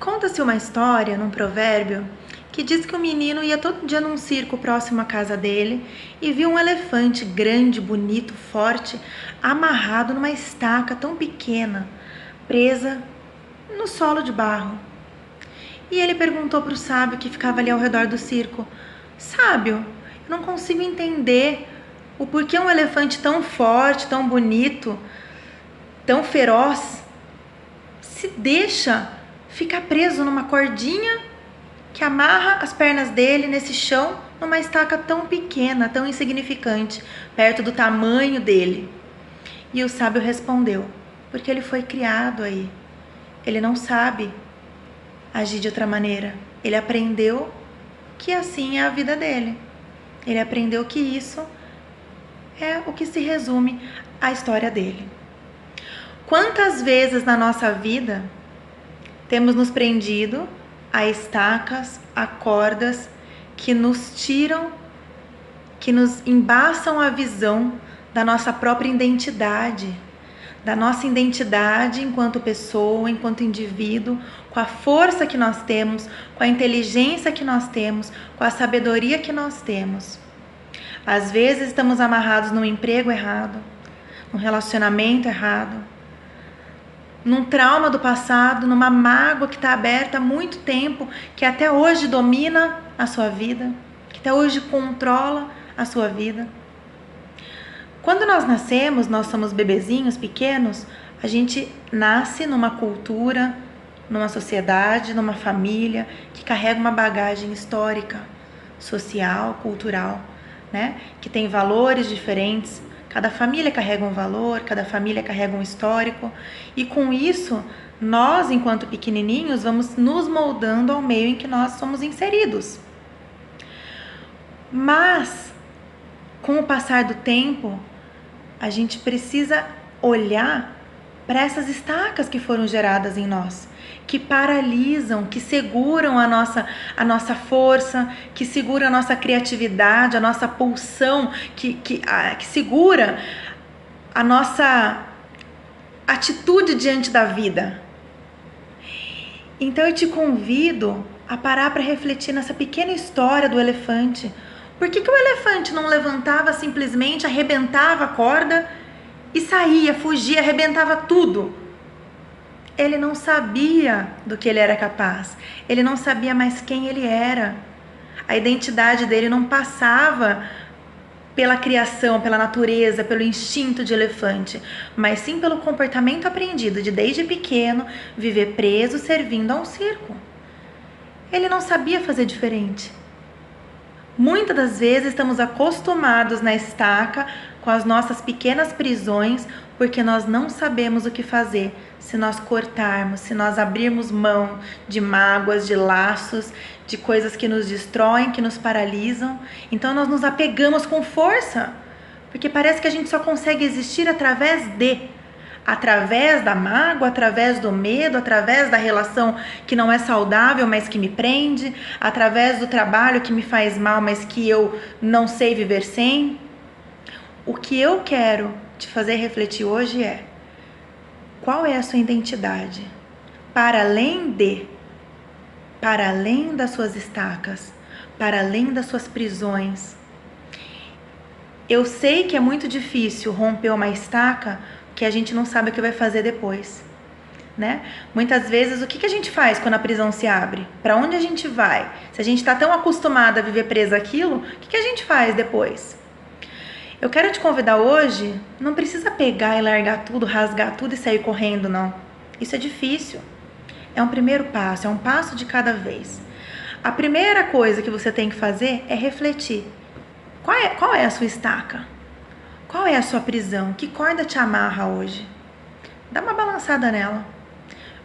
Conta-se uma história num provérbio que diz que o menino ia todo dia num circo próximo à casa dele e viu um elefante grande, bonito, forte, amarrado numa estaca tão pequena, presa no solo de barro. E ele perguntou para o sábio que ficava ali ao redor do circo: Sábio, eu não consigo entender o porquê um elefante tão forte, tão bonito, tão feroz se deixa ficar preso numa cordinha que amarra as pernas dele nesse chão, numa estaca tão pequena, tão insignificante, perto do tamanho dele. E o sábio respondeu: porque ele foi criado aí. Ele não sabe agir de outra maneira. Ele aprendeu que assim é a vida dele. Ele aprendeu que isso é o que se resume à história dele. Quantas vezes na nossa vida temos nos prendido a estacas, a cordas que nos tiram, que nos embaçam a visão da nossa própria identidade, enquanto pessoa, enquanto indivíduo, com a força que nós temos, com a inteligência que nós temos, com a sabedoria que nós temos. Às vezes estamos amarrados num emprego errado, num relacionamento errado, num trauma do passado, numa mágoa que está aberta há muito tempo, que até hoje domina a sua vida, que até hoje controla a sua vida. Quando nós nascemos, nós somos bebezinhos pequenos, a gente nasce numa cultura, numa sociedade, numa família que carrega uma bagagem histórica, social, cultural, né? Que tem valores diferentes. Cada família carrega um valor, cada família carrega um histórico, e com isso, nós, enquanto pequenininhos, vamos nos moldando ao meio em que nós somos inseridos. Mas, com o passar do tempo, a gente precisa olhar para essas estacas que foram geradas em nós, que paralisam, que seguram a nossa força, que seguram a nossa criatividade, a nossa pulsão, que segura a nossa atitude diante da vida. Então eu te convido a parar para refletir nessa pequena história do elefante. Por que o elefante não levantava simplesmente, arrebentava a corda e saía, fugia, arrebentava tudo? Ele não sabia do que ele era capaz. Ele não sabia mais quem ele era. A identidade dele não passava pela criação, pela natureza, pelo instinto de elefante, mas sim pelo comportamento aprendido de desde pequeno viver preso servindo a um circo. Ele não sabia fazer diferente. Muitas das vezes estamos acostumados na estaca com as nossas pequenas prisões porque nós não sabemos o que fazer se nós cortarmos, se nós abrirmos mão de mágoas, de laços, de coisas que nos destroem, que nos paralisam. Então nós nos apegamos com força, porque parece que a gente só consegue existir através da mágoa, através do medo, através da relação que não é saudável, mas que me prende, através do trabalho que me faz mal, mas que eu não sei viver sem. O que eu quero te fazer refletir hoje é: qual é a sua identidade? Para além das suas estacas, para além das suas prisões. Eu sei que é muito difícil romper uma estaca que a gente não sabe o que vai fazer depois, né? Muitas vezes, o que a gente faz quando a prisão se abre? Para onde a gente vai? Se a gente está tão acostumada a viver presa àquilo, o que a gente faz depois? Eu quero te convidar hoje, não precisa pegar e largar tudo, rasgar tudo e sair correndo, não. Isso é difícil. É um primeiro passo, é um passo de cada vez. A primeira coisa que você tem que fazer é refletir. Qual é a sua estaca? Qual é a sua prisão? Que corda te amarra hoje? Dá uma balançada nela.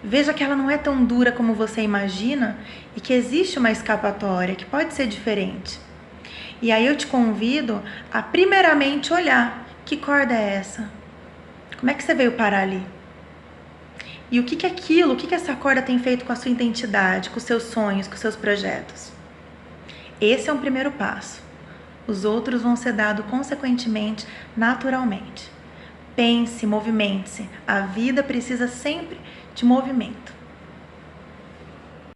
Veja que ela não é tão dura como você imagina e que existe uma escapatória, que pode ser diferente. E aí eu te convido a primeiramente olhar: que corda é essa? Como é que você veio parar ali? E o que essa corda tem feito com a sua identidade, com os seus sonhos, com os seus projetos? Esse é um primeiro passo. Os outros vão ser dados consequentemente, naturalmente. Pense, movimente-se. A vida precisa sempre de movimento.